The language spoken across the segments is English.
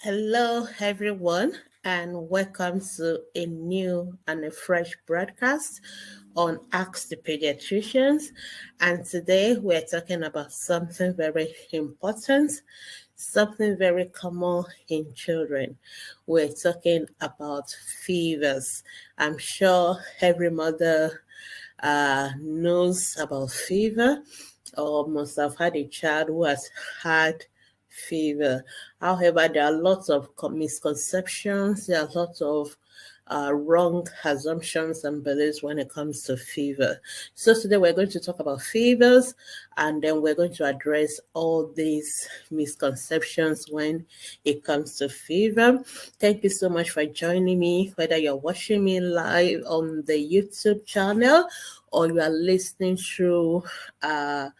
Hello, everyone, and welcome to a new and a fresh broadcast on Ask the Pediatricians. And today we're talking about something very important, something very common in children. We're talking about fevers. I'm sure every mother knows about fever or must have had a child who has had fever. However, there are lots of misconceptions, there are lots of wrong assumptions and beliefs when it comes to fever. So today we're going to talk about fevers, and then we're going to address all these misconceptions when it comes to fever. Thank you so much for joining me, whether you're watching me live on the YouTube channel or you are listening through the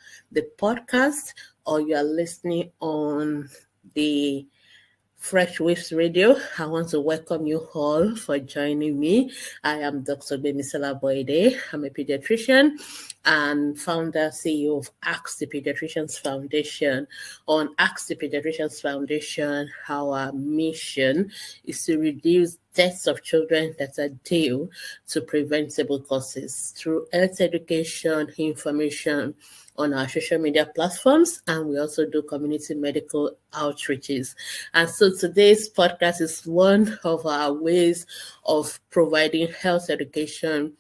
podcast or you are listening on the Fresh Waves Radio. I want to welcome you all for joining me. I am Dr. Bemisela Boyde. I'm a pediatrician and founder, CEO of Ask the Pediatricians Foundation. On Ask the Pediatricians Foundation, our mission is to reduce deaths of children that are due to preventable causes through health education, information, on our social media platforms, and we also do community medical outreaches. And so today's podcast is one of our ways of providing health education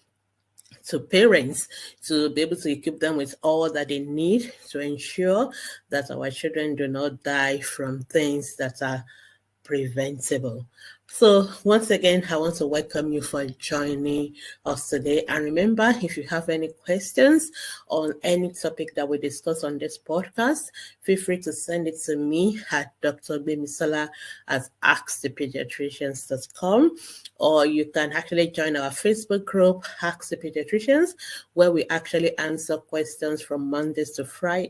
to parents to be able to equip them with all that they need to ensure that our children do not die from things that are preventable. So once again, I want to welcome you for joining us today. And remember, if you have any questions on any topic that we discuss on this podcast, feel free to send it to me at drbemisala@askthepediatricians.com, or you can actually join our Facebook group, Ask the Pediatricians, where we actually answer questions from Mondays to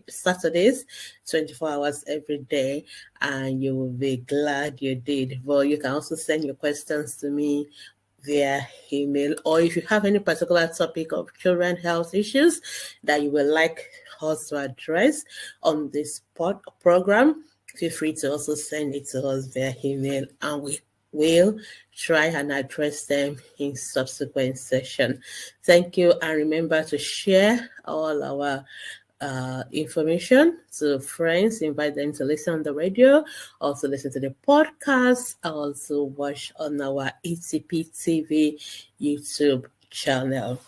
Saturdays, 24 hours every day, and you will be glad you did. But you can also send your questions to me via email, or if you have any particular topic of children health issues that you would like us to address on this program, feel free to also send it to us via email, and we will try and address them in subsequent session. Thank you, and remember to share all our information to friends, invite them to listen on the radio, also listen to the podcast, also watch on our ETP TV YouTube channel.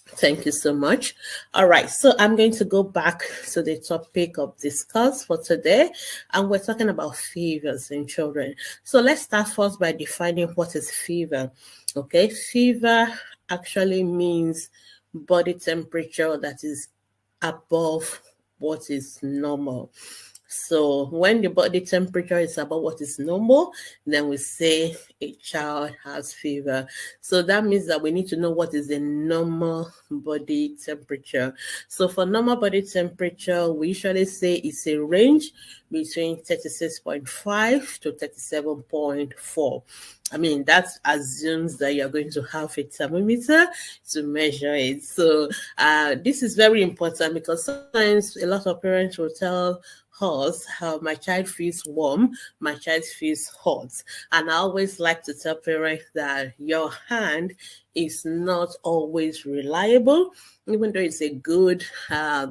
Thank you so much. All right, so I'm going to go back to the topic of discuss for today, and we're talking about fevers in children. So let's start first by defining what is fever. Okay, fever actually means body temperature that is above what is normal. So when the body temperature is above what is normal, then we say a child has fever. So that means that we need to know what is the normal body temperature. So for normal body temperature, we usually say it's a range between 36.5 to 37.4. I mean, that assumes that you're going to have a thermometer to measure it. So this is very important because sometimes a lot of parents will tell us how my child feels warm, my child feels hot. And I always like to tell parents that your hand is not always reliable, even though it's a good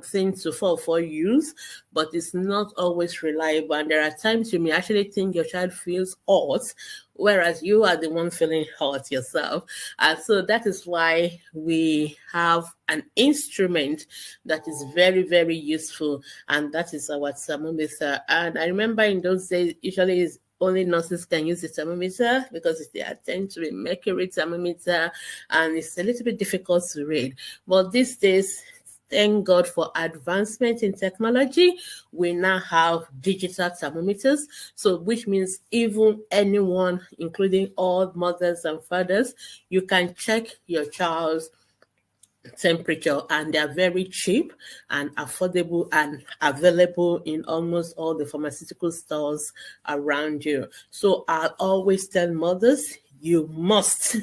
thing to for use, but it's not always reliable. And there are times you may actually think your child feels hot, whereas you are the one feeling hot yourself. And so that is why we have an instrument that is very, very useful, and that is our thermometer. And I remember in those days, usually only nurses can use the thermometer because they attend to a mercury thermometer, and it's a little bit difficult to read. But these days, thank God for advancement in technology, we now have digital thermometers. So which means even anyone, including all mothers and fathers, you can check your child's temperature, and they are very cheap and affordable and available in almost all the pharmaceutical stores around you. So I always tell mothers, you must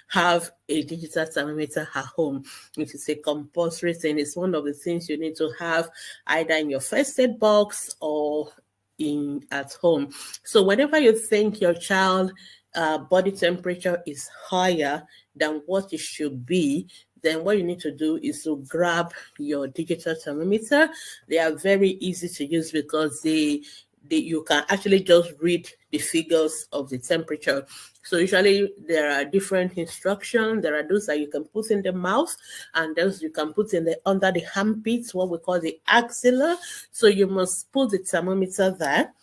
have a digital thermometer at home. It is a compulsory thing. It's one of the things you need to have either in your first aid box or at home. So whenever you think your child body temperature is higher than what it should be, then what you need to do is to grab your digital thermometer. They are very easy to use because you can actually just read the figures of the temperature. So usually there are different instructions. There are those that you can put in the mouth, and those you can put in the under the armpits, what we call the axilla. So you must put the thermometer there.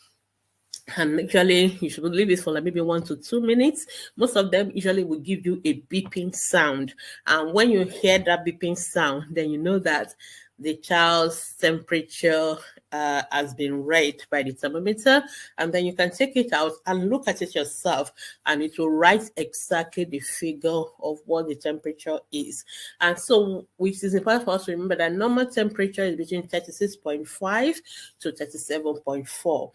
And usually you should leave it for like maybe 1 to 2 minutes. Most of them usually will give you a beeping sound. And when you hear that beeping sound, then you know that the child's temperature has been read by the thermometer. And then you can take it out and look at it yourself, and it will write exactly the figure of what the temperature is. And so, which is important for us to remember that normal temperature is between 36.5 to 37.4.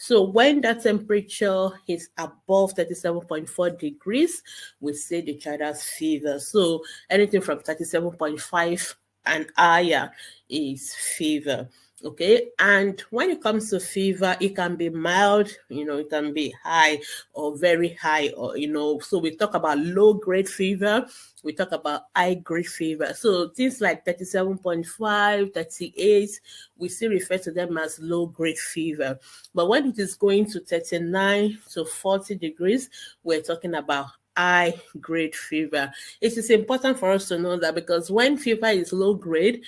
So when that temperature is above 37.4 degrees, we say the child has fever. So anything from 37.5 and higher is fever. Okay, and when it comes to fever, it can be mild, it can be high or very high, or so we talk about low grade fever, we talk about high grade fever. So things like 37.5, 38, we still refer to them as low grade fever. But when it is going to 39 to 40 degrees, we're talking about high grade fever. It is important for us to know that, because when fever is low grade,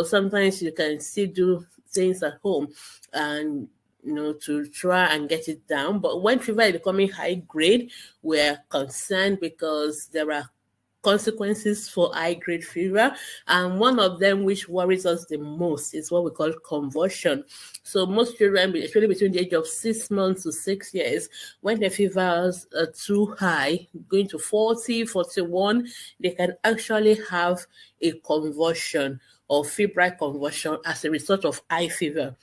sometimes you can still do things at home and to try and get it down. But when fever is becoming high grade, we're concerned because there are consequences for high grade fever, and one of them which worries us the most is what we call convulsion. So most children, especially between the age of 6 months to 6 years, when the fevers are too high, going to 40, 41, they can actually have a convulsion or febrile convulsion as a result of high fever.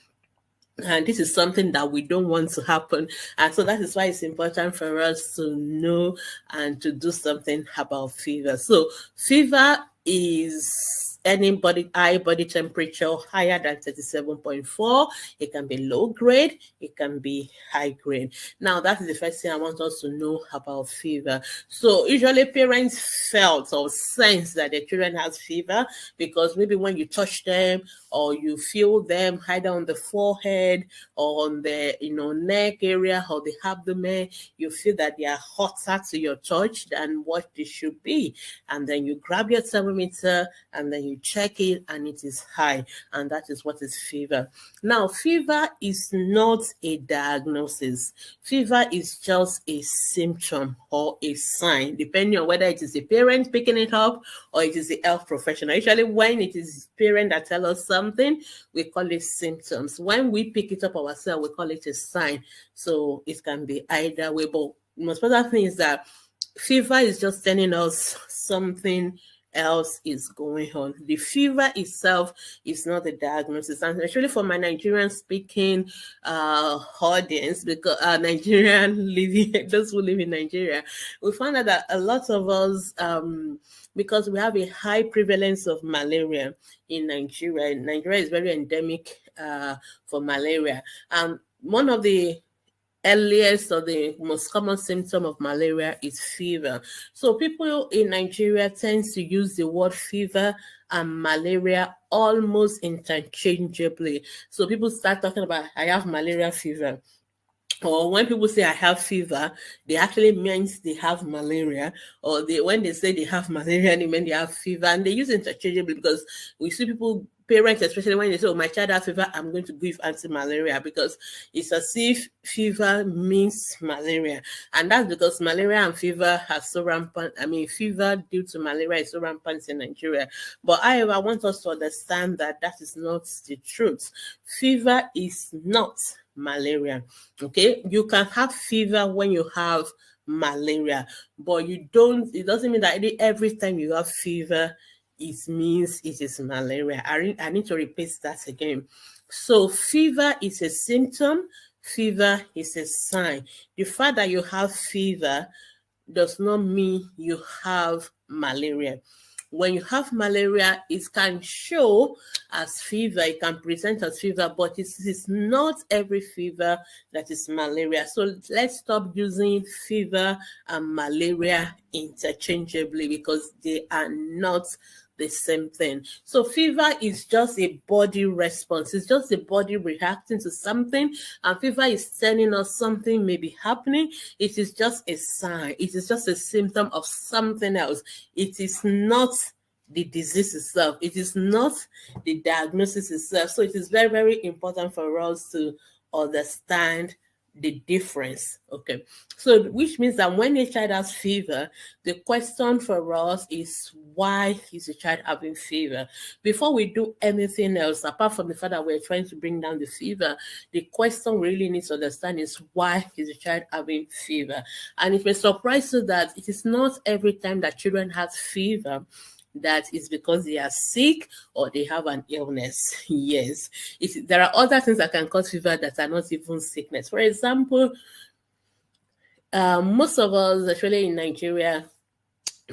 And this is something that we don't want to happen. And so that is why it's important for us to know and to do something about fever. So fever is any high body temperature higher than 37.4. It can be low grade, it can be high grade. Now, that is the first thing I want us to know about fever. So usually parents felt or sense that their children has fever because maybe when you touch them or you feel them either on the forehead or on the neck area or the abdomen, you feel that they are hotter to your touch than what they should be. And then you grab your thermometer and then you check it and it is high. And that is what is fever. Now, fever is not a diagnosis. Fever is just a symptom or a sign, depending on whether it is the parent picking it up or it is the health professional. Usually when it is parent that tell us something, we call it symptoms. When we pick it up ourselves, we call it a sign. So it can be either way, but the most important thing is that fever is just telling us something else is going on. The fever itself is not a diagnosis, and especially for my Nigerian speaking audience, because Nigerian living, those who live in Nigeria, we found out that a lot of us, because we have a high prevalence of malaria in Nigeria. Nigeria is very endemic for malaria. One of the earliest or the most common symptom of malaria is fever. So people in Nigeria tend to use the word fever and malaria almost interchangeably. So people start talking about, I have malaria fever. Or when people say I have fever, they actually means they have malaria. Or when they say they have malaria, they mean they have fever. And they use interchangeably because we see people, parents, especially when they say, oh, my child has fever, I'm going to give anti-malaria, because it's as if fever means malaria. And that's because malaria and fever are so rampant. Fever due to malaria is so rampant in Nigeria. But however, I want us to understand that that is not the truth. Fever is not malaria. Okay, you can have fever when you have malaria, but it doesn't mean that every time you have fever it means it is malaria. I need to repeat that again. So fever is a symptom, fever is a sign. The fact that you have fever does not mean you have malaria. when you have malaria, it can show as fever, it can present as fever, but it is not every fever that is malaria. So let's stop using fever and malaria interchangeably, because they are not the same thing. So fever is just a body response. It's just the body reacting to something, and fever is telling us something may be happening. It is just a sign. It is just a symptom of something else. It is not the disease itself. It is not the diagnosis itself. So it is very, very important for us to understand the difference. Okay. So which means that when a child has fever, the question for us is, why is the child having fever? Before we do anything else, apart from the fact that we're trying to bring down the fever, the question we really needs to understand is, why is the child having fever? And it may surprise you that it is not every time that children have fever that is because they are sick or they have an illness. Yes, there are other things that can cause fever that are not even sickness. For example, most of us, especially in Nigeria,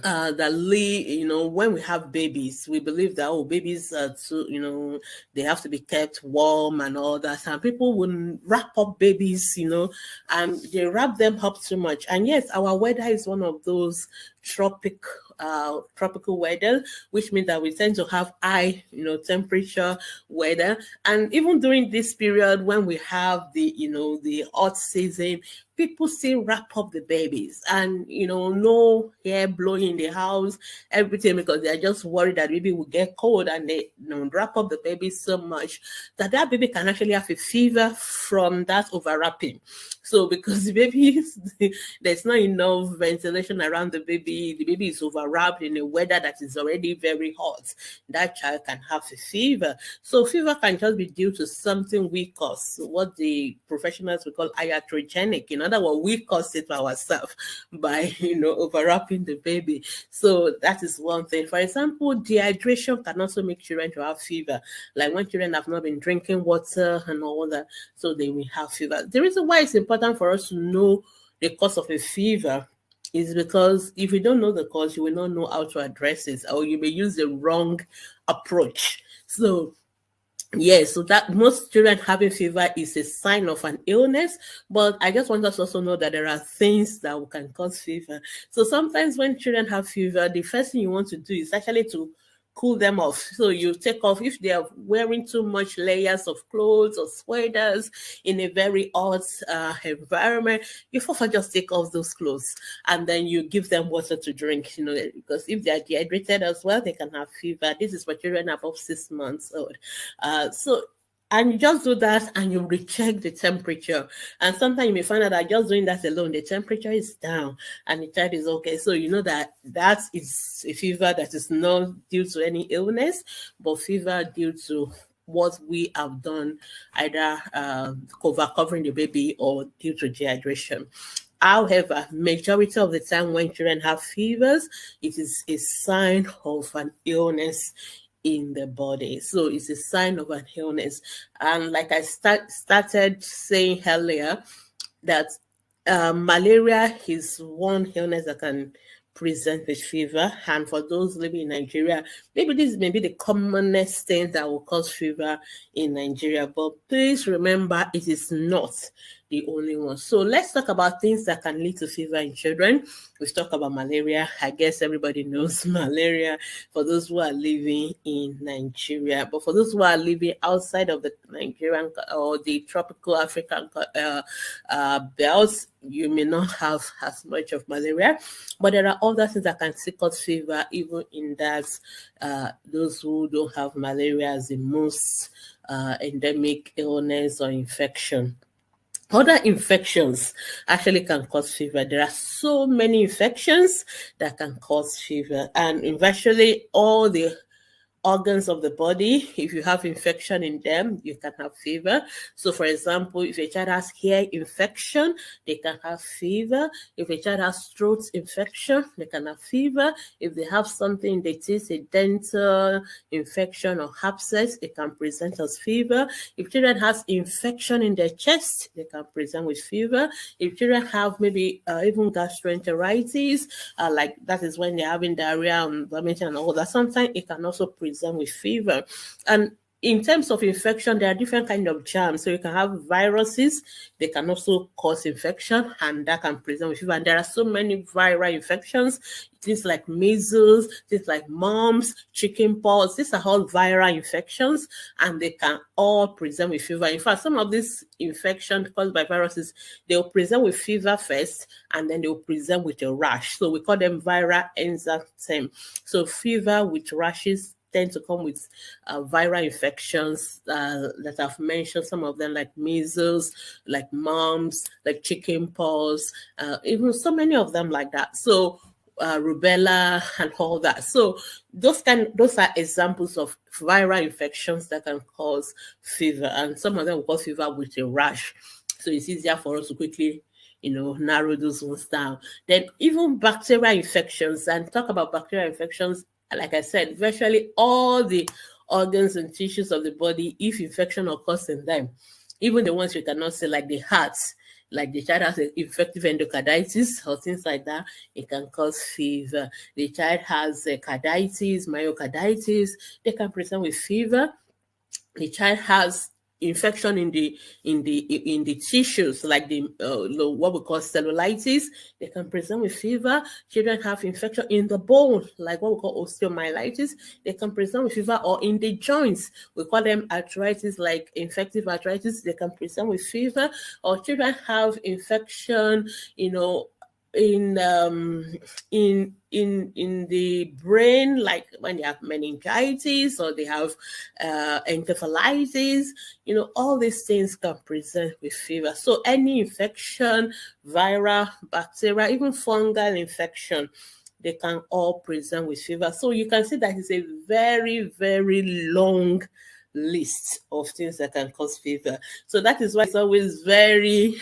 that when we have babies, we believe that, babies are too, they have to be kept warm and all that. And people will wrap up babies, and they wrap them up too much. And yes, our weather is one of those tropical weather, which means that we tend to have high, temperature weather. And even during this period when we have the hot season, people still wrap up the babies, and no air blowing in the house, everything, because they're just worried that baby will get cold, and they wrap up the baby so much that baby can actually have a fever from that overwrapping. So because the baby, there's not enough ventilation around the baby is overwrapped in a weather that is already very hot, that child can have a fever. So fever can just be due to something we cause, what the professionals will call iatrogenic. In other words, we cause it ourselves by overwrapping the baby. So that is one thing. For example, dehydration can also make children to have fever, like when children have not been drinking water and all that, so they will have fever. The reason why it's important for us to know the cause of a fever is because if you don't know the cause, you will not know how to address it, or you may use the wrong approach. So yes, so that most children having fever is a sign of an illness, but I just want us to also know that there are things that can cause fever. So sometimes when children have fever, the first thing you want to do is actually to cool them off. So you take off, if they are wearing too much layers of clothes or sweaters in a very hot environment, you first just take off those clothes, and then you give them water to drink, because if they are dehydrated as well, they can have fever. This is for children above 6 months old. And you just do that, and you recheck the temperature. And sometimes you may find out that just doing that alone, the temperature is down and the child is okay. So you know that is a fever that is not due to any illness, but fever due to what we have done, either covering the baby or due to dehydration. However, majority of the time when children have fevers, it is a sign of an illness in the body. So it's a sign of an illness. And like I started saying earlier, that malaria is one illness that can present with fever. And for those living in Nigeria, maybe this may be the commonest thing that will cause fever in Nigeria. But please remember, it is not the only one. So let's talk about things that can lead to fever in children. We've talked about malaria. I guess everybody knows malaria for those who are living in Nigeria. But for those who are living outside of the Nigerian or the tropical African belts, you may not have as much of malaria. But there are other things that can cause fever, even in that those who don't have malaria as the most endemic illness or infection. Other infections actually can cause fever. There are so many infections that can cause fever, and virtually all the organs of the body. If you have infection in them, you can have fever. So, for example, if a child has hair infection, they can have fever. If a child has throat infection, they can have fever. If they have something that is a dental infection or abscess, they can present as fever. If children has infection in their chest, they can present with fever. If children have maybe even gastroenteritis, like that is when they're having diarrhea and vomiting and all that, sometimes it can also present with fever. And in terms of infection, there are different kinds of germs. So you can have viruses, they can also cause infection, and that can present with fever. And there are so many viral infections, things like measles, things like mumps, chickenpox. These are all viral infections, and they can all present with fever. In fact, some of these infections caused by viruses, they will present with fever first, and then they will present with a rash. So we call them viral enzyme. So fever with rashes tend to come with viral infections that I've mentioned, some of them like measles, like mumps, like chickenpox, even so many of them like that. So rubella and all that. So those are examples of viral infections that can cause fever, and some of them will cause fever with a rash. So it's easier for us to quickly narrow those ones down. Then even bacterial infections, and talk about bacterial infections, like I said, virtually all the organs and tissues of the body, if infection occurs in them, even the ones you cannot see, like the heart, like the child has infective endocarditis or things like that, it can cause fever. The child has carditis, myocarditis, they can present with fever. The child has infection in the tissues, like the what we call cellulitis, they can present with fever. Children have infection in the bone, like what we call osteomyelitis, they can present with fever. Or in the joints, we call them arthritis, like infective arthritis, they can present with fever. Or children have infection, in the brain, like when they have meningitis or they have encephalitis, all these things can present with fever. So any infection, viral, bacterial, even fungal infection, they can all present with fever. So you can see that it's a very, very long list of things that can cause fever. So that is why it's always very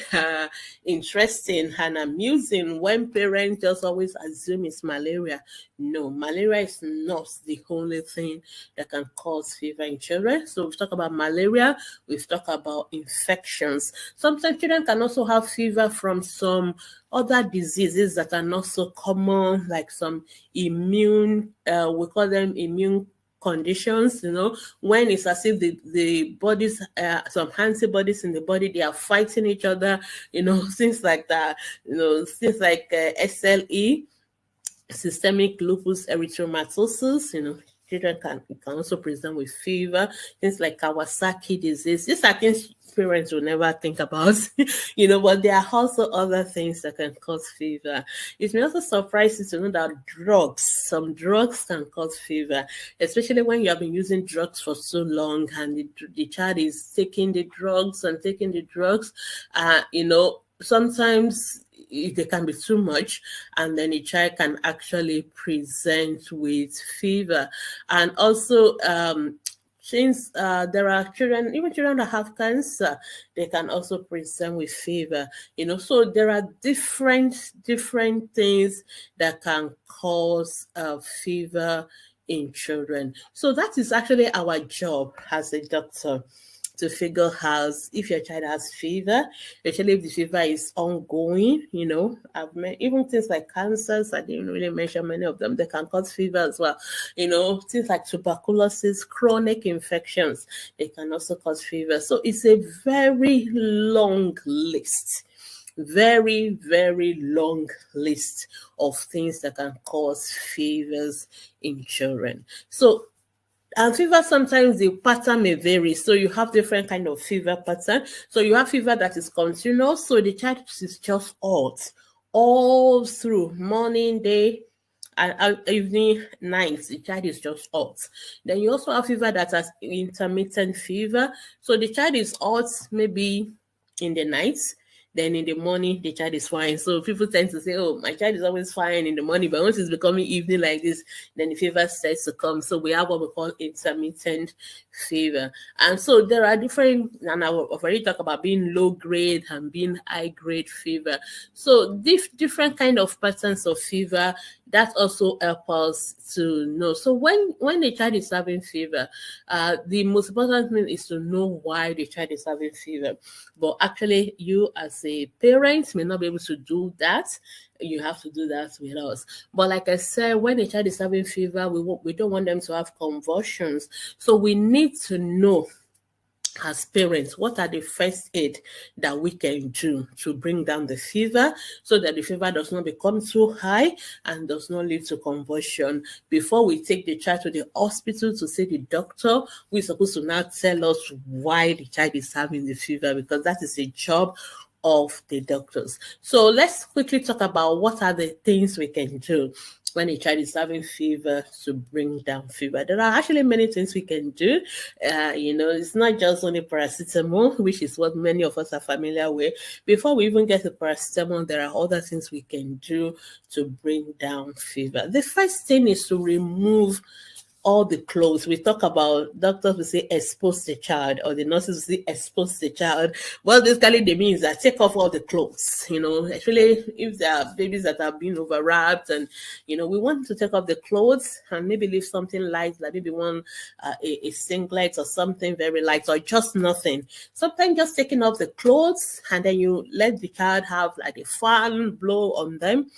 interesting and amusing when parents just always assume it's malaria. No, malaria is not the only thing that can cause fever in children. So we've talked about malaria, we've talked about infections. Sometimes children can also have fever from some other diseases that are not so common, like some immune, we call them immune conditions, when it's as if the bodies, some antibodies in the body, they are fighting each other, things like that, things like SLE, systemic lupus erythematosus, children can also present with fever, things like Kawasaki disease. These are things parents will never think about, but there are also other things that can cause fever. It may also surprise you to know that some drugs can cause fever, especially when you have been using drugs for so long and the child is taking the drugs, sometimes they can be too much, and then a child can actually present with fever. And also, since there are children, even children that have cancer, they can also present with fever. So there are different things that can cause fever in children. So that is actually our job as a doctor, to figure out if your child has fever, especially if the fever is ongoing. I've met even things like cancers, I didn't really mention many of them, they can cause fever as well. Things like tuberculosis, chronic infections, they can also cause fever. So it's a very long list, very, very long list of things that can cause fevers in children. So, and fever, sometimes the pattern may vary. So you have different kind of fever pattern. So you have fever that is continuous. So the child is just hot all through morning, day, and evening, night. The child is just hot. Then you also have fever that has intermittent fever. So the child is hot maybe in the night, then in the morning the child is fine. So people tend to say, oh, my child is always fine in the morning, but once it's becoming evening like this, then the fever starts to come. So we have what we call intermittent fever. And so there are different, and I've already talked about being low grade and being high grade fever. So different kind of patterns of fever that also help us to know. So when a child is having fever, the most important thing is to know why the child is having fever. But actually, you as a parent may not be able to do that. You have to do that with us. But like I said, when a child is having fever, we don't want them to have convulsions. So we need to know as parents, what are the first aid that we can do to bring down the fever so that the fever does not become too high and does not lead to convulsion? Before we take the child to the hospital to see the doctor, we're supposed to now tell us why the child is having the fever, because that is a job of the doctors. So let's quickly talk about what are the things we can do when a child is having fever to bring down fever. There are actually many things we can do. It's not just only paracetamol, which is what many of us are familiar with. Before we even get to paracetamol, there are other things we can do to bring down fever. The first thing is to remove all the clothes. We talk about, doctors will say expose the child, or the nurses will say expose the child. What basically they mean is that take off all the clothes. Actually, if there are babies that have been overwrapped, and we want to take off the clothes and maybe leave something light, like maybe a singlet or something very light, or just nothing. Sometimes just taking off the clothes and then you let the child have like a fan blow on them.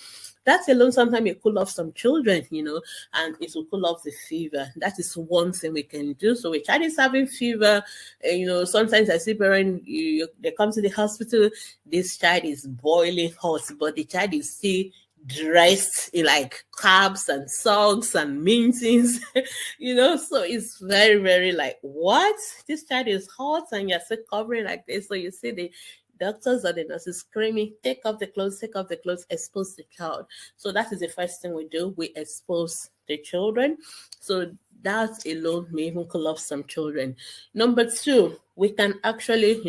That alone sometimes may cool off some children, and it will cool off the fever. That is one thing we can do. So a child is having fever, sometimes I see parents, they come to the hospital, this child is boiling hot, but the child is still dressed in like caps and socks and mittens, so it's very, very like, what? This child is hot and you're still covering like this. So you see the doctors or the nurses screaming, take off the clothes, expose the child. So that is the first thing we do. We expose the children. So that alone may even cool off some children. Number two, we can actually,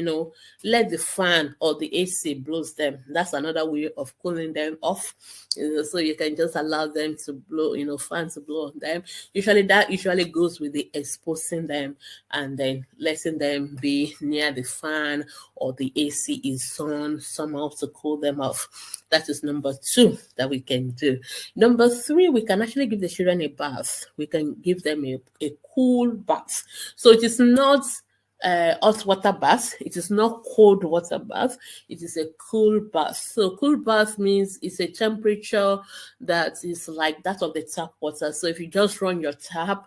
let the fan or the AC blows them. That's another way of cooling them off. So you can just allow them to blow, fan to blow on them. That usually goes with the exposing them and then letting them be near the fan or the AC is on somehow to cool them off. That is number two that we can do. Number three, we can actually give the children a bath. We can give them a cool bath. So it is not hot water bath. It is not cold water bath. It is a cool bath. So cool bath means it's a temperature that is like that of the tap water. So if you just run your tap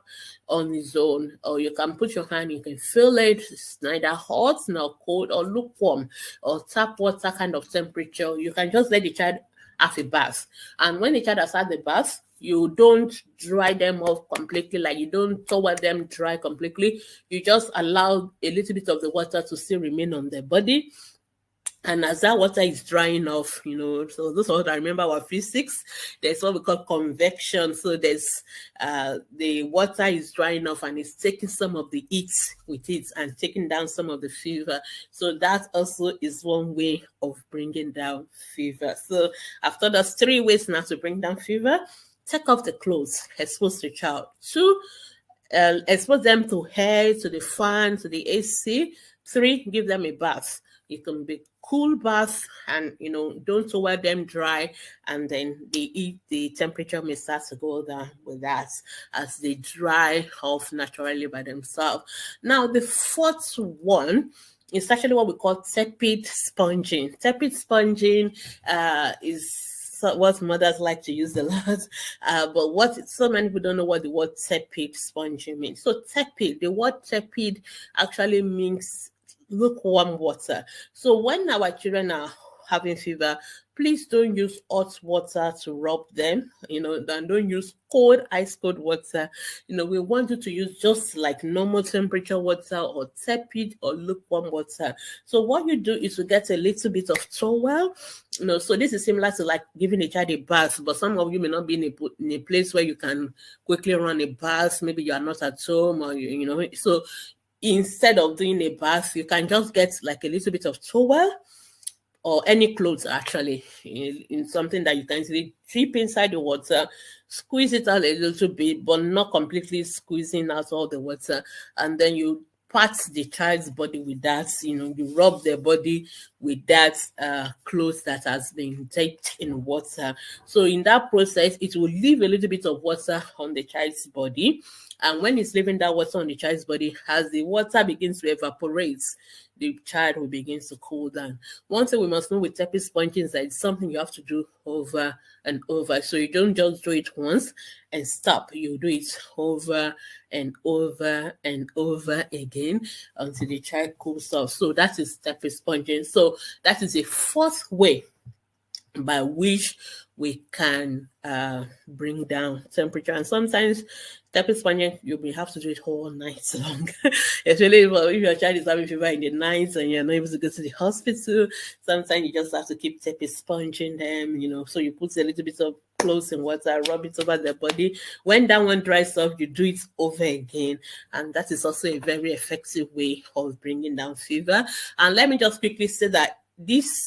on its own, or you can put your hand, you can feel it. It's neither hot nor cold or lukewarm or tap water kind of temperature. You can just let the child have a bath. And when the child has had the bath, you don't dry them off completely, like you don't towel them dry completely. You just allow a little bit of the water to still remain on their body. And as that water is drying off, so those of us that remember our physics, there's what we call convection. So there's the water is drying off and it's taking some of the heat with it and taking down some of the fever. So that also is one way of bringing down fever. So after those three ways now to bring down fever: take off the clothes, expose the child. Two, expose them to air, to the fan, to the AC. Three, give them a bath. It can be cool bath, and don't towel them dry, and then the temperature may start to go down with that as they dry off naturally by themselves. Now the fourth one is actually what we call tepid sponging. Tepid sponging is what mothers like to use a lot, but what so many people don't know what the word tepid sponging means. So tepid, the word tepid actually means lukewarm water. So when our children are having fever, please don't use hot water to rub them, and don't use ice cold water. We want you to use just like normal temperature water or tepid or lukewarm water. So what you do is to get a little bit of towel. So this is similar to like giving a child a bath, but some of you may not be in a place where you can quickly run a bath. Maybe you are not at home, or so instead of doing a bath, you can just get like a little bit of towel, or any clothes actually, in something that you can easily dip inside the water, squeeze it out a little bit, but not completely squeezing out all the water, and then you pat the child's body with that, you rub their body with that clothes that has been dipped in water. So in that process, it will leave a little bit of water on the child's body. And when it's leaving that water on the child's body, as the water begins to evaporate, the child will begin to cool down. One thing we must know with therapy sponging is that it's something you have to do over and over. So you don't just do it once and stop. You do it over and over and over again until the child cools off. So that is therapy sponging. So that is a fourth way by which we can bring down temperature. And sometimes therapy sponging, you may have to do it all night long. Especially if your child is having fever in the night and you're not able to go to the hospital. Sometimes you just have to keep therapy sponging them, so you put a little bit of clothes in water, rub it over their body. When that one dries off, you do it over again. And that is also a very effective way of bringing down fever. And let me just quickly say that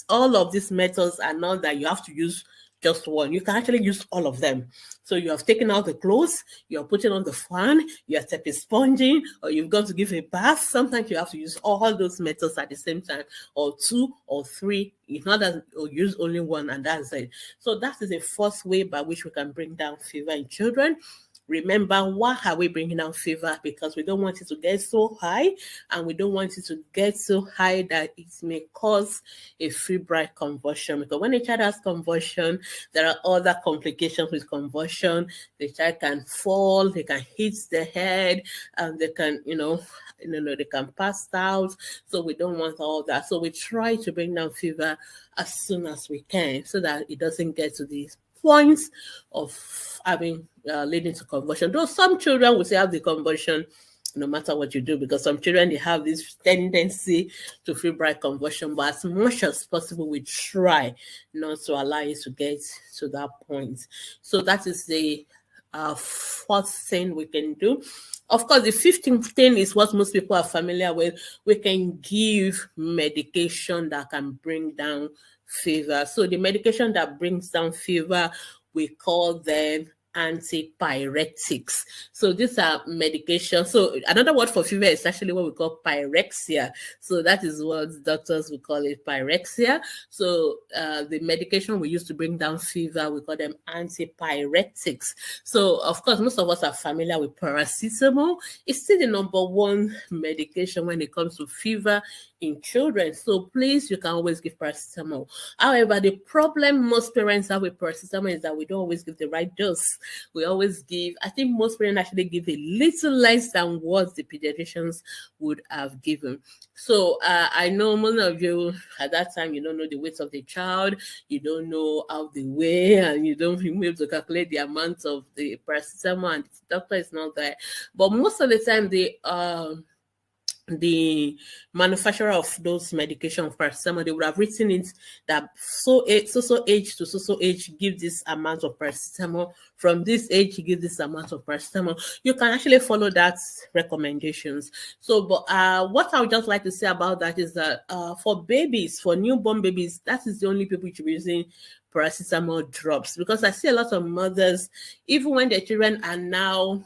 all of these methods are not that you have to use just one. You can actually use all of them. So you have taken out the clothes, you're putting on the fan, you're therapy sponging, or you've got to give a bath. Sometimes you have to use all those methods at the same time, or two or three. If not that, or use only one, and that's it. So that is a first way by which we can bring down fever in children. Remember, why are we bringing down fever? Because we don't want it to get so high, and we don't want it to get so high that it may cause a febrile convulsion. Because when a child has convulsion, there are other complications with convulsion. The child can fall, they can hit the head, and they can, they can pass out. So we don't want all that. So we try to bring down fever as soon as we can so that it doesn't get to these points of having leading to convulsion. Though some children will say have the convulsion no matter what you do, because some children, they have this tendency to febrile convulsion, but as much as possible, we try not to allow it to get to that point. So that is the fourth thing we can do. Of course, the 15th thing is what most people are familiar with. We can give medication that can bring down fever. So the medication that brings down fever, we call them antipyretics. So these are medications. So another word for fever is actually what we call pyrexia. So that is what doctors will call it, pyrexia. So the medication we use to bring down fever, we call them antipyretics. So of course, most of us are familiar with paracetamol. It's still the number one medication when it comes to fever in children. So please, you can always give paracetamol. However, the problem most parents have with paracetamol is that we don't always give the right dose. We always give, I think most parents actually give a little less than what the pediatricians would have given. So I know most of you at that time, you don't know the weight of the child, you don't know how they weigh, and you don't be able to calculate the amount of the paracetamol, and the doctor is not there. But most of the time, the manufacturer of those medication for paracetamol, they would have written it that so age to so age give this amount of paracetamol, from this age give this amount of paracetamol. You can actually follow that recommendations. So but what I would just like to say about that is that for babies, for newborn babies, that is the only people you should be using paracetamol drops, because I see a lot of mothers, even when their children are now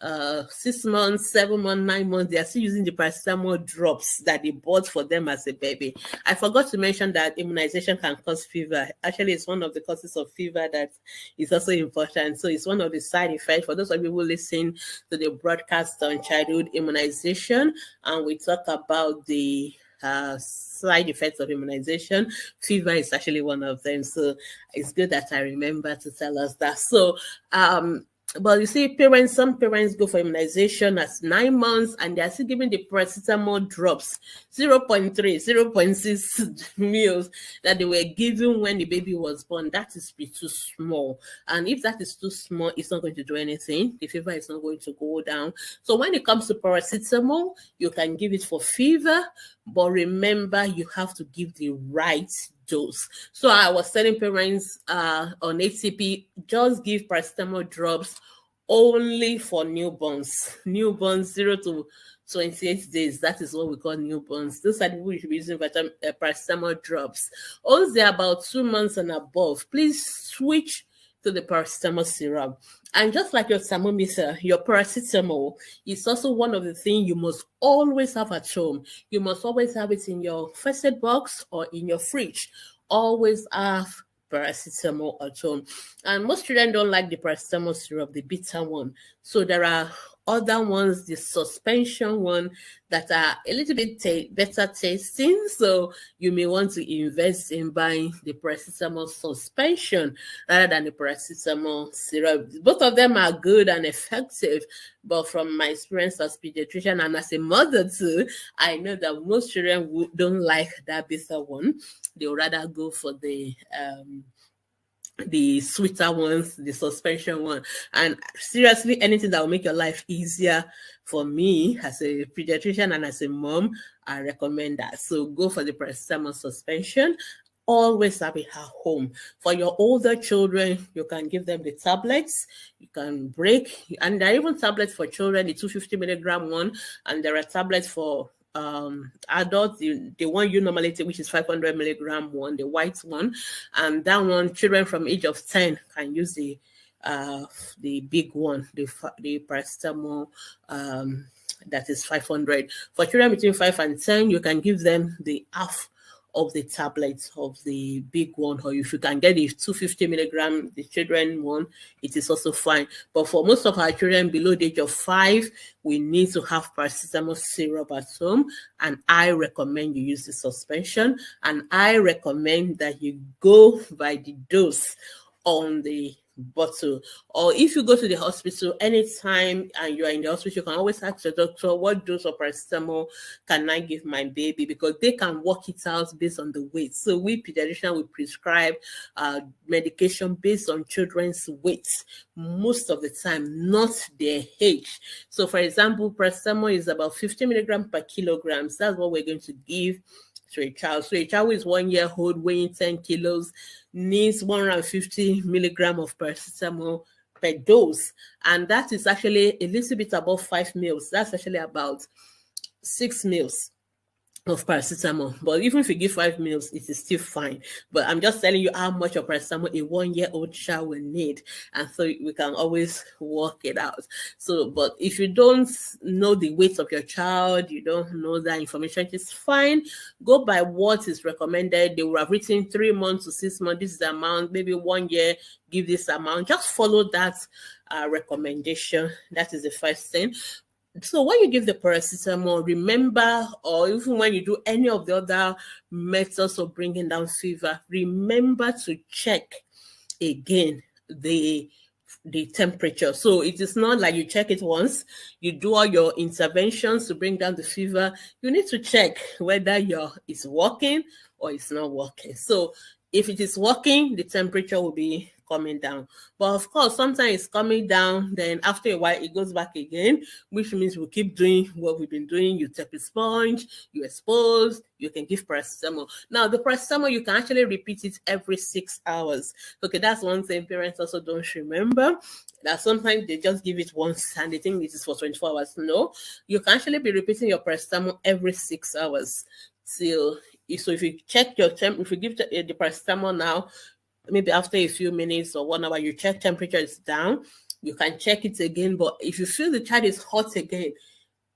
6 months, 7 months, 9 months, they are still using the paracetamol drops that they bought for them as a baby. I forgot to mention that immunization can cause fever. Actually, it's one of the causes of fever that is also important. So it's one of the side effects. For those of you who listen to the broadcast on childhood immunization, and we talk about the side effects of immunization, fever is actually one of them. So it's good that I remember to tell us that. So but you see, some parents go for immunization at 9 months and they are still giving the paracetamol drops, 0.3, 0.6 mils that they were given when the baby was born. That is too small. And if that is too small, it's not going to do anything. The fever is not going to go down. So when it comes to paracetamol, you can give it for fever, but remember, you have to give the right dose. So I was telling parents on HCP, just give paracetamol drops only for newborns 0 to 28 days. That is what we call newborns. Those are the people you should be using paracetamol drops. Once they're about 2 months and above, please switch to the paracetamol syrup. And just like your thermometer, your paracetamol is also one of the things you must always have at home. You must always have it in your first aid box or in your fridge. Always have paracetamol at home. And most children don't like the paracetamol syrup, the bitter one. So there are other ones, the suspension one, that are a little bit better tasting. So you may want to invest in buying the paracetamol suspension rather than the paracetamol syrup. Both of them are good and effective, but from my experience as pediatrician and as a mother too, I know that most children don't like that bitter one. They would rather go for the sweeter ones, the suspension one. And seriously, anything that will make your life easier, for me as a pediatrician and as a mom, I recommend that. So go for the paracetamol suspension. Always have it at home. For your older children, you can give them the tablets. You can break, and there are even tablets for children, the 250 milligram one, and there are tablets for adults, the one you normally take, which is 500 milligram one, the white one, and that one, children from age of 10 can use the big one, the paracetamol that is 500. For children between 5 and 10, you can give them the half of the tablets of the big one, or if you can get the 250 milligram, the children one, it is also fine. But for most of our children below the age of 5, we need to have paracetamol syrup at home, and I recommend you use the suspension, and I recommend that you go by the dose on the bottle. Or if you go to the hospital anytime and you are in the hospital, you can always ask the doctor, what dose of paracetamol can I give my baby? Because they can work it out based on the weight. So we pediatricians will prescribe medication based on children's weight most of the time, not their age. So for example, paracetamol is about 50 milligrams per kilogram. That's what we're going to give to a child. So a child who is 1 year old, weighing 10 kilos, needs 150 milligrams of paracetamol per dose. And that is actually a little bit above 5 meals. That's actually about 6 meals of paracetamol. But even if you give 5 meals, it is still fine. But I'm just telling you how much of paracetamol a 1 year old child will need. And so we can always work it out. So, but if you don't know the weight of your child, you don't know that information, it is fine. Go by what is recommended. They will have written 3 months to 6 months. This is the amount. Maybe 1 year, give this amount. Just follow that recommendation. That is the first thing. So when you give the paracetamol, remember, or even when you do any of the other methods of bringing down fever, remember to check again the temperature. So it is not like you check it once, you do all your interventions to bring down the fever. You need to check whether it's working or it's not working. So if it is working, the temperature will be coming down. But of course, sometimes it's coming down, then after a while it goes back again, which means we'll keep doing what we've been doing. You tap a sponge, you expose, you can give paracetamol. Now, the paracetamol, you can actually repeat it every 6 hours. Okay, that's one thing parents also don't remember, that sometimes they just give it once and they think it is for 24 hours. No, you can actually be repeating your paracetamol every 6 hours. So if you check your if you give the paracetamol now, maybe after a few minutes or 1 hour, you check temperature is down, you can check it again. But if you feel the child is hot again,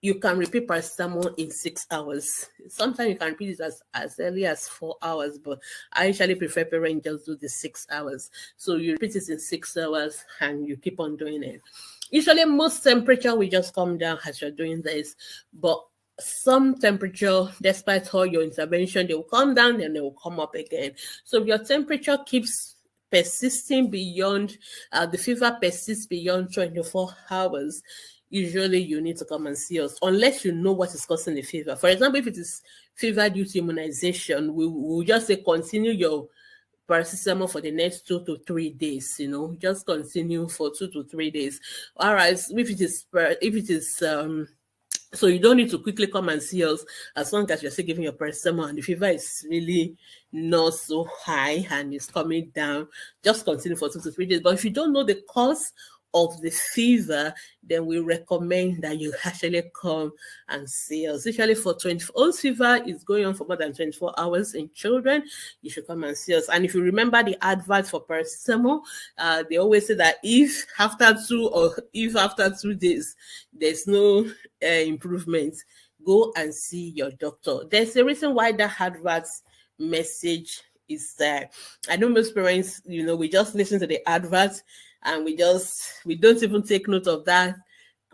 you can repeat paracetamol in 6 hours. Sometimes you can repeat it as early as 4 hours, but I usually prefer parents just do the 6 hours. So you repeat it in 6 hours and you keep on doing it. Usually most temperature will just come down as you're doing this, but some temperature, despite all your intervention, they will come down and they will come up again. So if your temperature keeps persisting beyond, the fever persists beyond 24 hours, usually you need to come and see us, unless you know what is causing the fever. For example, if it is fever due to immunization, we will just say continue your paracetamol for the next 2 to 3 days, just continue for 2 to 3 days. All right, if it is so you don't need to quickly come and see us as long as you're still giving your paracetamol and the fever is really not so high and it's coming down. Just continue for 2 to 3 days. But if you don't know the cause of the fever, then we recommend that you actually come and see us. Usually for 24 fever is going on for more than 24 hours in children. You should come and see us. And if you remember the advert for paracetamol, they always say that if after 2 days there's no improvement, go and see your doctor. There's a reason why that advert message is there. I know most parents, we just listen to the advert and we don't even take note of that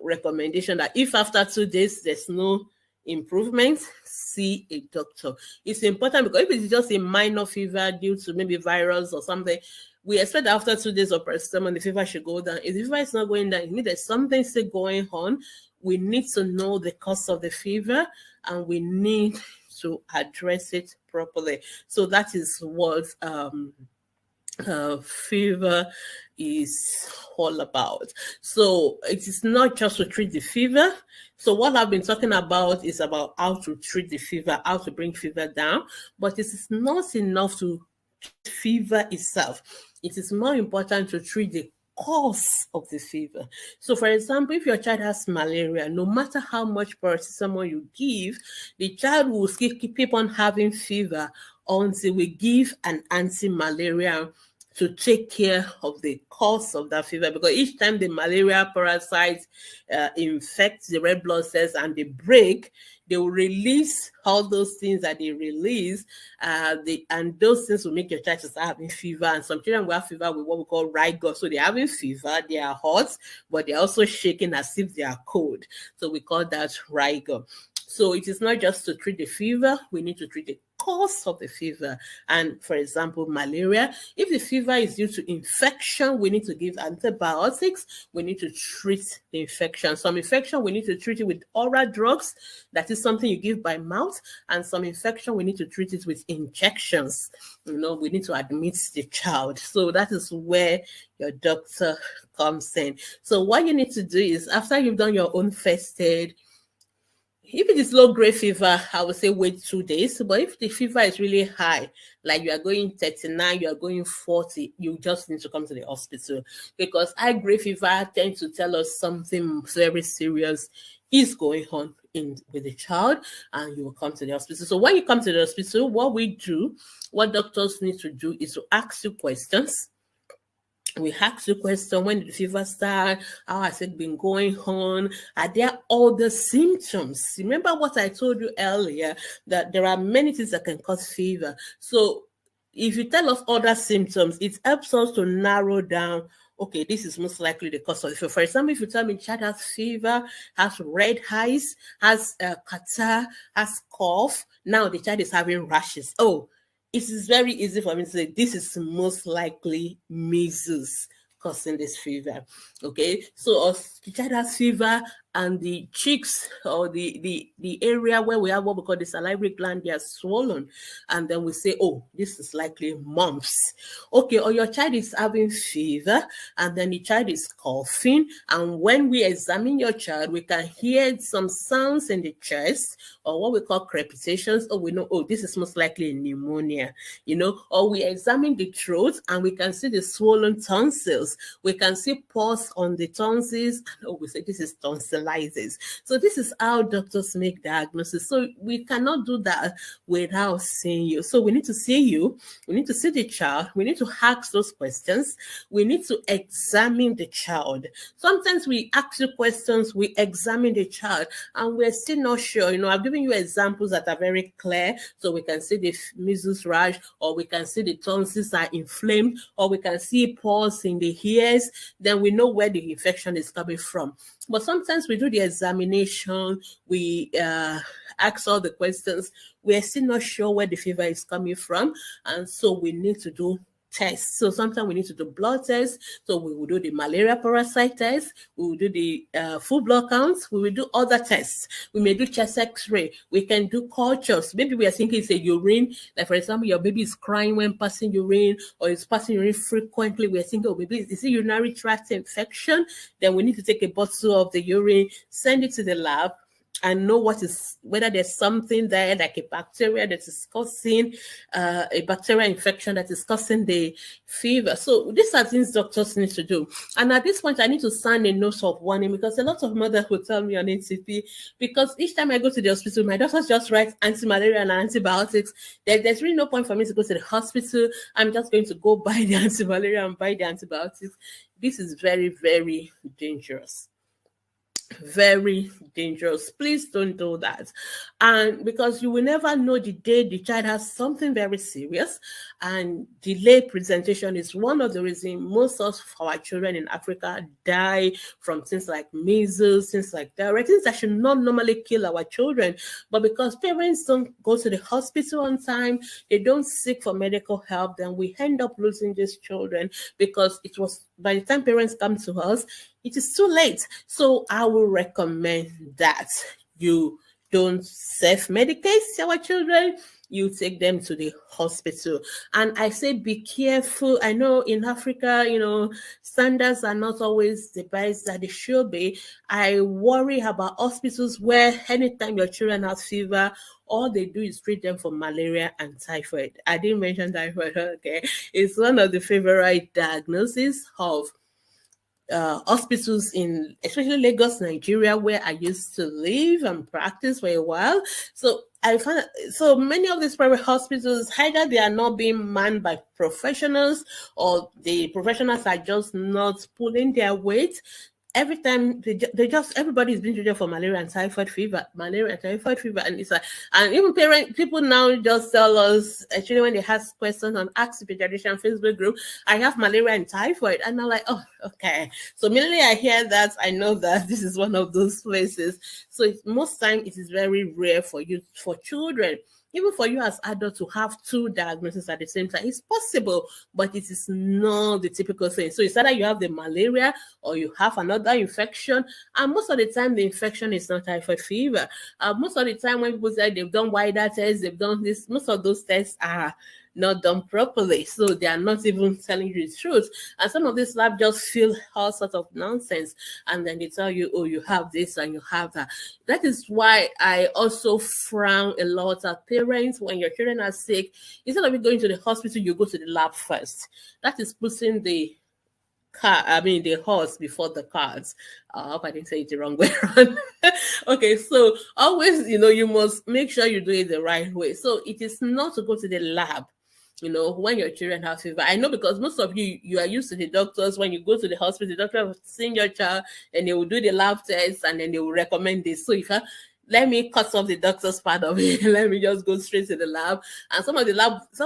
recommendation that if after 2 days there's no improvement, see a doctor. It's important because if it's just a minor fever due to maybe virus or something, we expect that after 2 days of paracetamol, the fever should go down. If the fever is not going down, there's something still going on. We need to know the cause of the fever and we need to address it properly. So that is what fever is all about. So it is not just to treat the fever. So what I've been talking about is about how to treat the fever, how to bring fever down, but it is not enough to treat fever itself. It is more important to treat the cause of the fever. So for example, if your child has malaria, no matter how much paracetamol you give, the child will keep on having fever until we give an anti-malaria to take care of the cause of that fever, because each time the malaria parasites infect the red blood cells and they break, they will release all those things that they release, and those things will make your child start having fever. And some children will have fever with what we call rigor. So they're having fever, they are hot, but they're also shaking as if they are cold. So we call that rigor. So it is not just to treat the fever, we need to treat the cause of the fever. And for example, malaria, if the fever is due to infection, we need to give antibiotics. We need to treat the infection. Some infection, we need to treat it with oral drugs. That is something you give by mouth. And some infection, we need to treat it with injections. We need to admit the child. So that is where your doctor comes in. So what you need to do is, after you've done your own first aid, if it is low-grade fever, I would say wait 2 days. But if the fever is really high, like you are going 39, you are going 40, you just need to come to the hospital, because high-grade fever tends to tell us something very serious is going on with the child, and you will come to the hospital. So when you come to the hospital, what doctors need to do is to ask you questions. We ask you question: when did the fever start? How has it been going on? Are there other symptoms? Remember what I told you earlier, that there are many things that can cause fever. So if you tell us other symptoms, it helps us to narrow down, okay, this is most likely the cause of the fever. For example, if you tell me child has fever, has red eyes, has catarrh, has cough, now the child is having rashes. Oh, it is very easy for me to say this is most likely measles causing this fever. Okay, so the child has fever and the cheeks or the area where we have what we call the salivary gland, they are swollen, and then we say, oh, this is likely mumps. Okay, or your child is having fever and then the child is coughing, and when we examine your child, we can hear some sounds in the chest or what we call crepitations, or we know, oh, this is most likely pneumonia, or we examine the throat and we can see the swollen tonsils. We can see pus on the tonsils, and we say this is tonsillitis. So this is how doctors make diagnosis. So we cannot do that without seeing you. So we need to see you, we need to see the child, we need to ask those questions, we need to examine the child. Sometimes we ask you questions, we examine the child, and we're still not sure. I've given you examples that are very clear, so we can see the measles rash, or we can see the tonsils are inflamed, or we can see pus in the ears. Then we know where the infection is coming from. But sometimes we do the examination, we ask all the questions, we're still not sure where the fever is coming from, and so we need to do tests. So sometimes we need to do blood tests. So we will do the malaria parasite test, we will do the full blood counts, we will do other tests. We may do chest x-ray, we can do cultures. Maybe we are thinking it's a urine, like for example, your baby is crying when passing urine, or is passing urine frequently. We are thinking, oh, maybe is it urinary tract infection? Then we need to take a bottle of the urine, send it to the lab, and know whether there's something there like a bacteria that is causing a bacterial infection that is causing the fever. So these are things doctors need to do. And at this point, I need to sign a note of warning because a lot of mothers will tell me on ATP, because each time I go to the hospital, my doctors just write anti-malaria and antibiotics. There's really no point for me to go to the hospital. I'm just going to go buy the anti-malaria and buy the antibiotics. This is very, very dangerous. Very dangerous. Please don't do that. And because you will never know the day the child has something very serious, and delayed presentation is one of the reasons most of our children in Africa die from things like measles, things like diarrhea, things that should not normally kill our children. But because parents don't go to the hospital on time, they don't seek for medical help, then we end up losing these children, because it was by the time parents come to us, it is too late. So I will recommend that you don't self-medicate our children. You take them to the hospital. And I say be careful. I know in Africa, standards are not always the best that they should be. I worry about hospitals where anytime your children have fever, all they do is treat them for malaria and typhoid. I didn't mention typhoid, okay? It's one of the favorite diagnoses of hospitals in especially Lagos, Nigeria, where I used to live and practice for a while. So I found so many of these private hospitals, either they are not being manned by professionals, or the professionals are just not pulling their weight. Every time everybody is being treated for malaria and typhoid fever, and it's like, and even people now just tell us, actually, when they ask questions on Ask the Pediatrician Facebook group, I have malaria and typhoid, and I'm like, oh, okay. So immediately I hear that, I know that this is one of those places. So most time it is very rare for children. Even for you as adults to have two diagnoses at the same time, it's possible, but it is not the typical thing. So it's either you have the malaria or you have another infection, and most of the time the infection is not typhoid fever. Most of the time when people say they've done wider tests, they've done this, most of those tests are not done properly, so they are not even telling you the truth. And some of these labs just feel all sorts of nonsense, and then they tell you, oh, you have this and you have that. That is why I also frown a lot at parents when your children are sick. Instead of you going to the hospital, you go to the lab first. That is putting the horse before the cart. I hope I didn't say it the wrong way around. Okay, so always, you must make sure you do it the right way. So it is not to go to the lab, when your children have fever. I know, because most of you are used to the doctors. When you go to the hospital, the doctor will see your child and they will do the lab test and then they will recommend this. So let me cut off the doctor's part of it. Let me just go straight to the lab. And some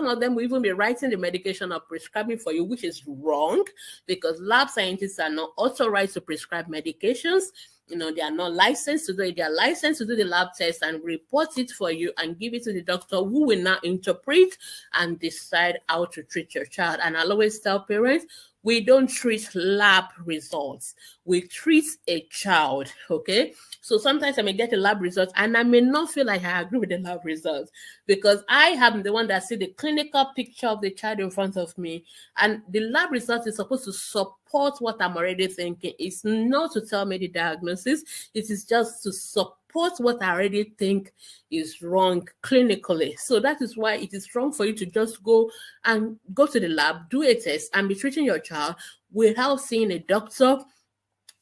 of them will even be writing the medication or prescribing for you, which is wrong, because lab scientists are not authorized to prescribe medications. They are not licensed to do it. They are licensed to do the lab test and report it for you and give it to the doctor, who will now interpret and decide how to treat your child. And I'll always tell parents, we don't treat lab results. We treat a child, okay? So sometimes I may get a lab result and I may not feel like I agree with the lab results, because I am the one that see the clinical picture of the child in front of me. And the lab result is supposed to support what I'm already thinking. It's not to tell me the diagnosis. It is just to support what I already think is wrong clinically. So that is why it is wrong for you to just go to the lab, do a test, and be treating your child without seeing a doctor,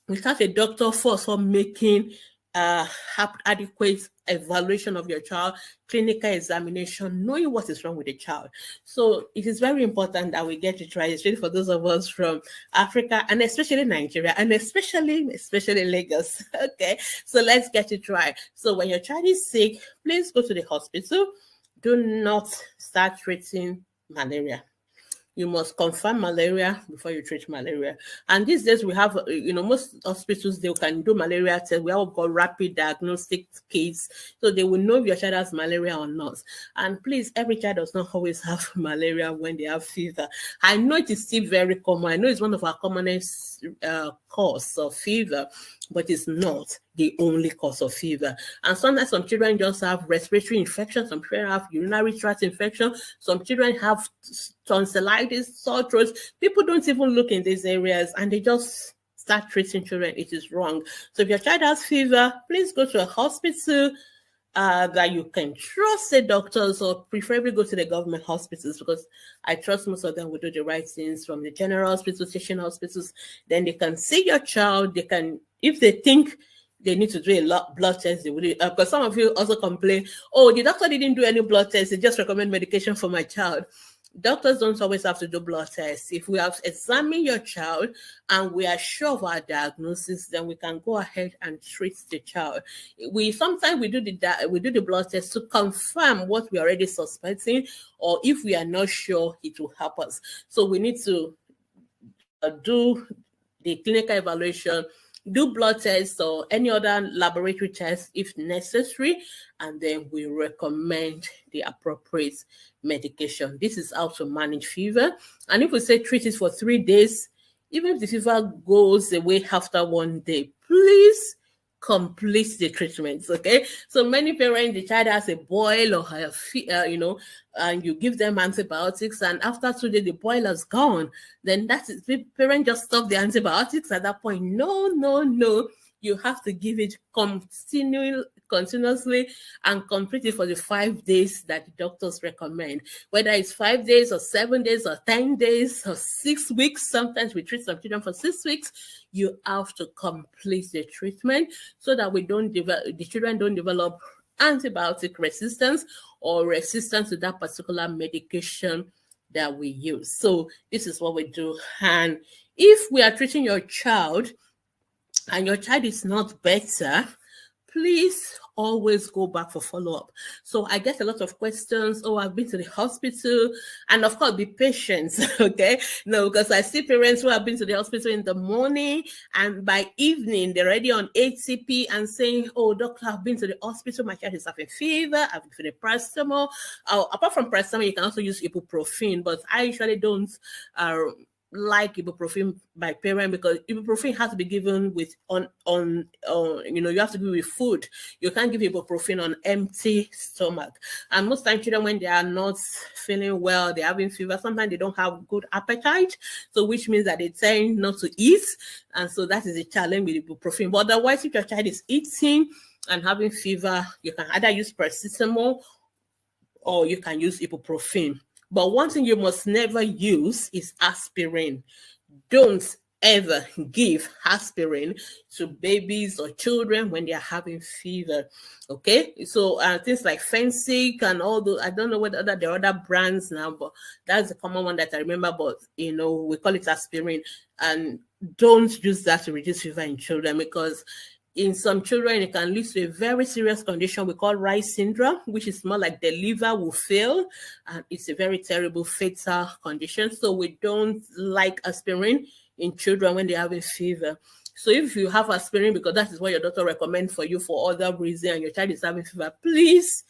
without a doctor first for making adequate evaluation of your child, clinical examination, knowing what is wrong with the child. So it is very important that we get it right, especially for those of us from Africa, and especially Nigeria, and especially Lagos. Okay, so let's get it right. So when your child is sick, please go to the hospital. Do not start treating malaria. You must confirm malaria before you treat malaria. And these days we have, most hospitals, they can do malaria tests. We have got rapid diagnostic kits, so they will know if your child has malaria or not. And please, every child does not always have malaria when they have fever. I know it is still very common. I know it's one of our commonest cause of fever, but it's not the only cause of fever. And sometimes some children just have respiratory infection, some children have urinary tract infection, some children have tonsillitis, sore throats. People don't even look in these areas and they just start treating children, it is wrong. So if your child has fever, please go to a hospital that you can trust the doctors, or preferably go to the government hospitals, because I trust most of them will do the right things, from the general hospitals, teaching hospitals. Then they can see your child. They can, if they think they need to do a lot blood test, they will do, because some of you also complain, oh, the doctor didn't do any blood tests, they just recommend medication for my child. Doctors don't always have to do blood tests. If we have examined your child and we are sure of our diagnosis, then we can go ahead and treat the child. Sometimes we do the blood test to confirm what we're already suspecting, or if we are not sure, it will help us. So we need to do the clinical evaluation, do blood tests or any other laboratory tests if necessary, and then we recommend the appropriate medication. This is how to manage fever. And if we say treat it for 3 days, even if the fever goes away after 1 day, please complete the treatments. Okay, so many parents, the child has a boil or and you give them antibiotics, and after 2 days the boil has gone, then that is, the parent just stop the antibiotics at that point. No, you have to give it continuously and complete it for the 5 days that the doctors recommend, whether it's 5 days or 7 days or 10 days or 6 weeks. Sometimes we treat some children for 6 weeks. You have to complete the treatment so that the children don't develop antibiotic resistance or resistance to that particular medication that we use. So this is what we do. And if we are treating your child and your child is not better, please always go back for follow-up. So I get a lot of questions. Oh, I've been to the hospital. And of course, be patient, okay? No, because I see parents who have been to the hospital in the morning, and by evening, they're already on ATP and saying, oh, doctor, I've been to the hospital. My child is having fever. I've been to the paracetamol. Apart from paracetamol, you can also use ibuprofen, but I usually don't like ibuprofen by parent, because ibuprofen has to be given with you have to give with food. You can't give ibuprofen on empty stomach. And most times children, when they are not feeling well, they're having fever, sometimes they don't have good appetite, so which means that they tend not to eat, and so that is a challenge with ibuprofen. But otherwise, if your child is eating and having fever, you can either use paracetamol or you can use ibuprofen. But one thing you must never use is aspirin. Don't ever give aspirin to babies or children when they are having fever. Okay, so things like Fensic and all those, I don't know whether there are other brands now, but that's the common one that I remember. But we call it aspirin, and don't use that to reduce fever in children, because in some children, it can lead to a very serious condition we call Rice syndrome, which is more like the liver will fail, and it's a very terrible fatal condition. So we don't like aspirin in children when they're having fever. So if you have aspirin because that is what your doctor recommends for you for other reason, and your child is having fever, please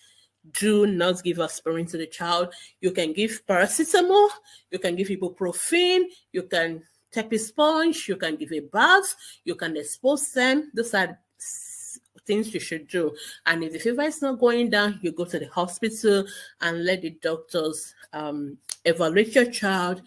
do not give aspirin to the child. You can give paracetamol, you can give ibuprofen, you can tepid sponge, you can give a bath, you can expose them. Those are things you should do. And if the fever is not going down, you go to the hospital and let the doctors evaluate your child,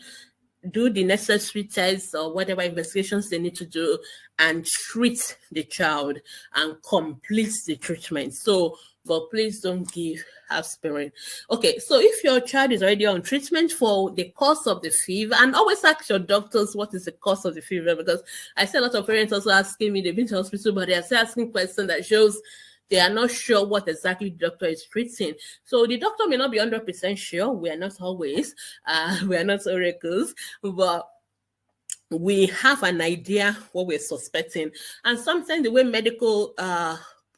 do the necessary tests or whatever investigations they need to do, and treat the child and complete the treatment. So, but please don't give aspirin. Okay, so if your child is already on treatment for the cause of the fever, and always ask your doctors what is the cause of the fever, because I see a lot of parents also asking me, they've been to hospital, but they are still asking questions that shows they are not sure what exactly the doctor is treating. So the doctor may not be 100% sure. We are not always. We are not oracles, but we have an idea what we're suspecting. And sometimes the way medical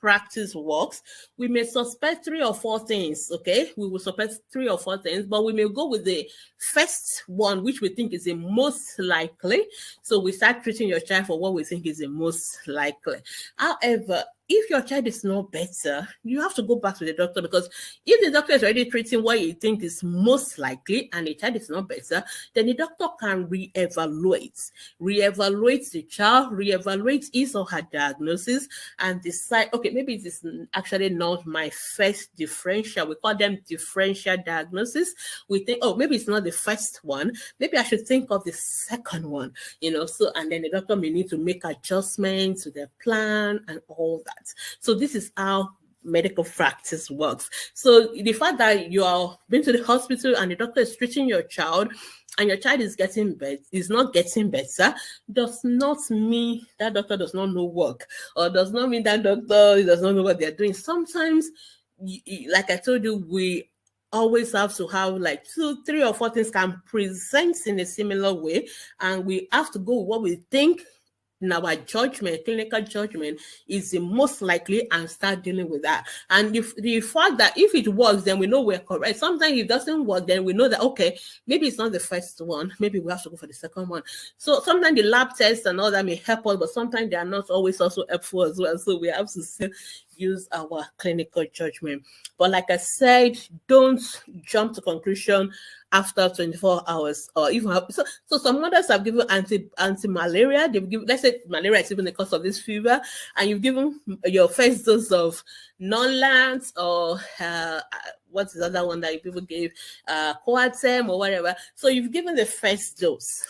practice works, we may suspect 3 or 4 things, okay? We will suspect 3 or 4 things, but we may go with the first one, which we think is the most likely. So we start treating your child for what we think is the most likely. However, if your child is not better, you have to go back to the doctor, because if the doctor is already treating what you think is most likely and the child is not better, then the doctor can reevaluate the child, reevaluate his or her diagnosis, and decide, okay, maybe it is actually not my first differential. We call them differential diagnosis. We think, oh, maybe it's not the first one. Maybe I should think of the second one, So, and then the doctor may need to make adjustments to their plan and all that. So this is how medical practice works. So the fact that you are been to the hospital and the doctor is treating your child and your child is not getting better, does not mean that doctor does not know work, or does not mean that doctor does not know what they're doing. Sometimes, like I told you, we always have to have like 2, 3, or 4 things can present in a similar way, and we have to go with what we think in our judgment, clinical judgment, is the most likely, and start dealing with that. And if the fact that if it works, then we know we're correct. Sometimes if it doesn't work, then we know that, okay, maybe it's not the first one, maybe we have to go for the second one. So sometimes the lab tests and all that may help us, but sometimes they are not always also helpful as well. So we have to still use our clinical judgment. But like I said, don't jump to conclusion after 24 hours, or even so some mothers have given anti-malaria. They've given, let's say malaria is even the cause of this fever, and you've given your first dose of non-lance, or what's the other one that people gave, Coatem or whatever. So you've given the first dose,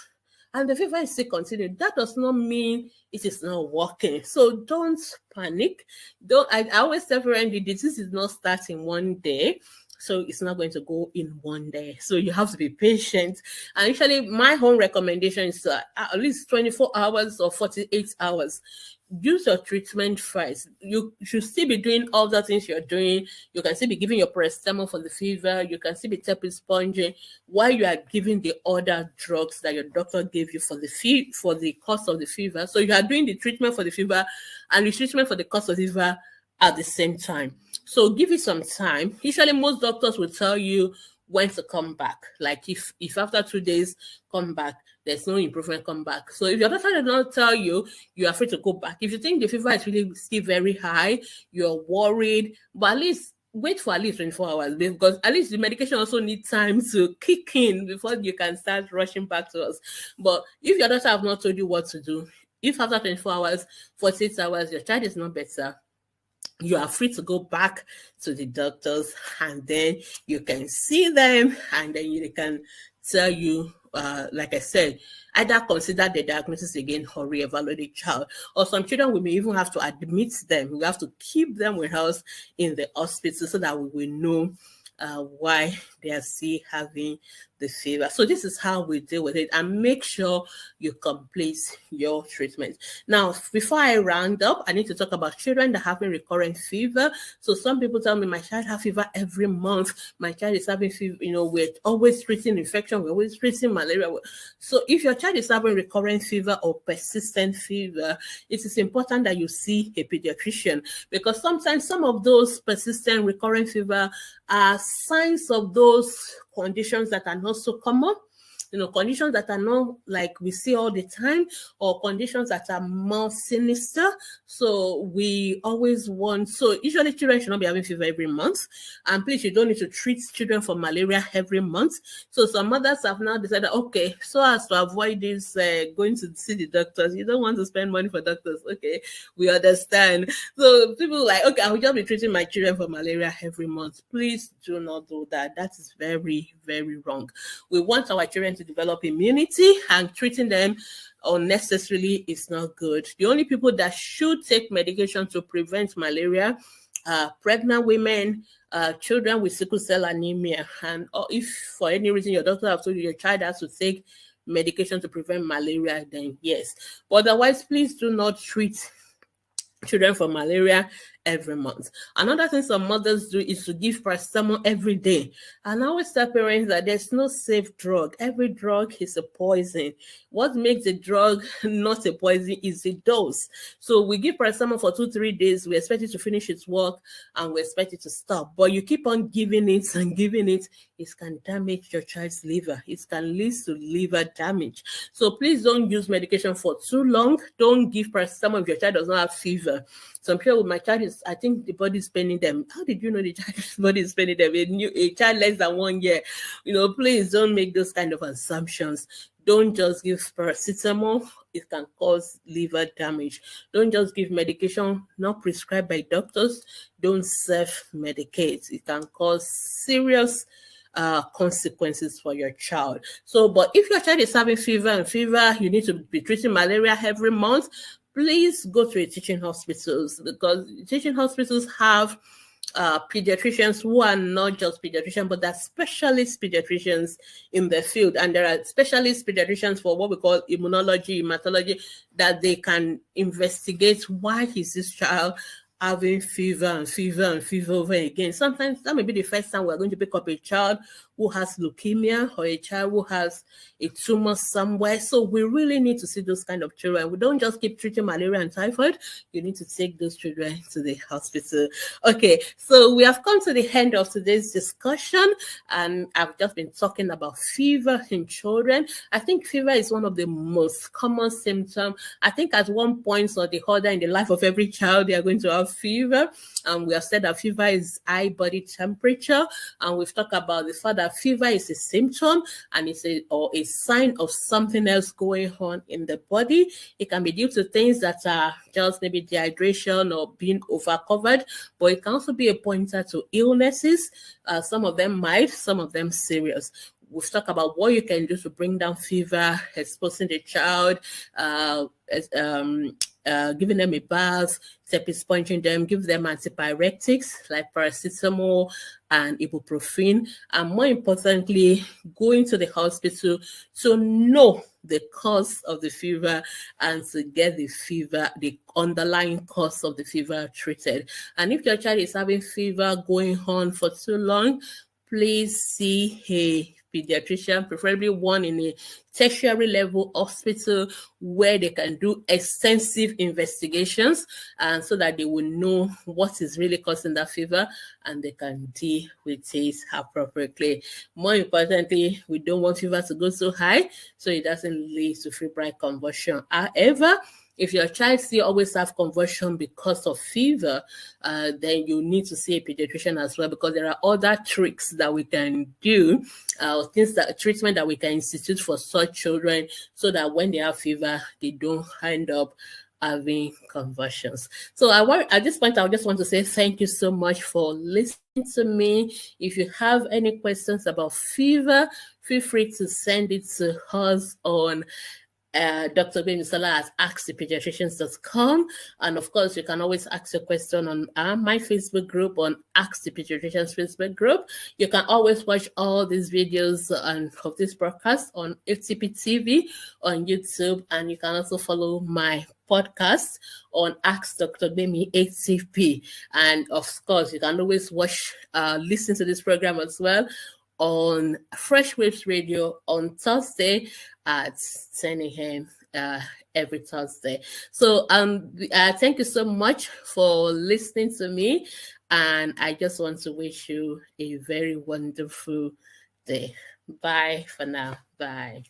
and the fever is still continuing. That does not mean it is not working. So don't panic. I always tell everyone, the disease is not starting one day. So it's not going to go in one day. So you have to be patient. And actually, my home recommendation is at least 24 hours or 48 hours. Use your treatment first. You should still be doing all the things you're doing. You can still be giving your paracetamol for the fever. You can still be tepid-sponging while you are giving the other drugs that your doctor gave you for the cause of the fever. So you are doing the treatment for the fever and the treatment for the cause of the fever at the same time. So give it some time. Usually most doctors will tell you when to come back. Like if after 2 days come back, there's no improvement, come back. So if your doctor does not tell you, you are free to go back. If you think the fever is really still very high, you're worried, but at least wait for at least 24 hours, because at least the medication also needs time to kick in before you can start rushing back to us. But if your doctor have not told you what to do, if after 24 hours, 48 hours, your child is not better, you are free to go back to the doctors, and then you can see them, and then they can tell you, like I said, either consider the diagnosis again or reevaluate the child. Or some children, we may even have to admit them. We have to keep them with us in the hospital so that we will know why they are still having the fever. So this is how we deal with it, and make sure you complete your treatment. Now, before I round up, I need to talk about children that have recurrent fever. So some people tell me, my child has fever every month. My child is having fever, we're always treating infection, we're always treating malaria. So if your child is having recurrent fever or persistent fever, it is important that you see a pediatrician, because sometimes some of those persistent recurrent fever are signs of those conditions that are not so common, conditions that are not like we see all the time, or conditions that are more sinister. So we always want, so usually children should not be having fever every month. And please, you don't need to treat children for malaria every month. So some mothers have now decided, okay, so as to avoid this going to see the doctors, you don't want to spend money for doctors. Okay, we understand. So people like, okay, I will just be treating my children for malaria every month. Please do not do that. That is very, very wrong. We want our children to develop immunity, and treating them unnecessarily is not good. The only people that should take medication to prevent malaria are pregnant women, children with sickle cell anemia, and if for any reason your doctor has told you your child has to take medication to prevent malaria, then yes. But otherwise, please do not treat children for malaria every month. Another thing some mothers do is to give paracetamol every day. And I always tell parents that there's no safe drug. Every drug is a poison. What makes the drug not a poison is the dose. So we give paracetamol for 2-3 days. We expect it to finish its work, and we expect it to stop. But you keep on giving it and giving it, it can damage your child's liver. It can lead to liver damage. So please don't use medication for too long. Don't give paracetamol if your child does not have fever. fever. Some people with my child is, I think the body is paining them. How did you know the child's body is paining them? A child less than 1 year. Please don't make those kind of assumptions. Don't just give paracetamol. It can cause liver damage. Don't just give medication not prescribed by doctors. Don't self-medicate. It can cause serious consequences for your child. So, but if your child is having fever, you need to be treating malaria every month, please go to a teaching hospitals, because teaching hospitals have pediatricians who are not just pediatricians, but they're specialist pediatricians in the field. And there are specialist pediatricians for what we call immunology, hematology, that they can investigate why is this child having fever over again. Sometimes that may be the first time we're going to pick up a child who has leukemia or a child who has a tumor somewhere. So we really need to see those kind of children. We don't just keep treating malaria and typhoid. You need to take those children to the hospital. Okay, so we have come to the end of today's discussion, and I've just been talking about fever in children. I think fever is one of the most common symptoms. I think at one point or the other in the life of every child, they are going to have fever. And we have said that fever is high body temperature, and we've talked about the fact that fever is a symptom and it's a sign of something else going on in the body. It can be due to things that are just maybe dehydration or being overcovered, but it can also be a pointer to illnesses. Some of them mild, some of them serious. We've talked about what you can do to bring down fever, exposing the child, giving them a bath, sponging them, give them antipyretics like paracetamol and ibuprofen, and more importantly, going to the hospital to know the cause of the fever and to get the underlying cause of the fever treated. And if your child is having fever going on for too long, please see a pediatrician, preferably one in a tertiary level hospital where they can do extensive investigations, and so that they will know what is really causing that fever and they can deal with it appropriately. More importantly, we don't want fever to go so high so it doesn't lead to febrile convulsion. However, if your child still always have convulsion because of fever, then you need to see a pediatrician as well, because there are other tricks that we can do, treatment that we can institute for such children, so that when they have fever, they don't end up having convulsions. So at this point, I just want to say thank you so much for listening to me. If you have any questions about fever, feel free to send it to us on Dr. Bemisola at askthepediatricians.com. And of course, you can always ask your question on my Facebook group, on Ask the Pediatricians Facebook group. You can always watch all these videos of this broadcast on FTP TV, on YouTube, and you can also follow my podcast on Ask Dr. Bemi ATP. And of course, you can always listen to this program as well on Fresh Waves Radio on Thursday at 10 a.m. Every Thursday. So thank you so much for listening to me, and I just want to wish you a very wonderful day. Bye for now. Bye.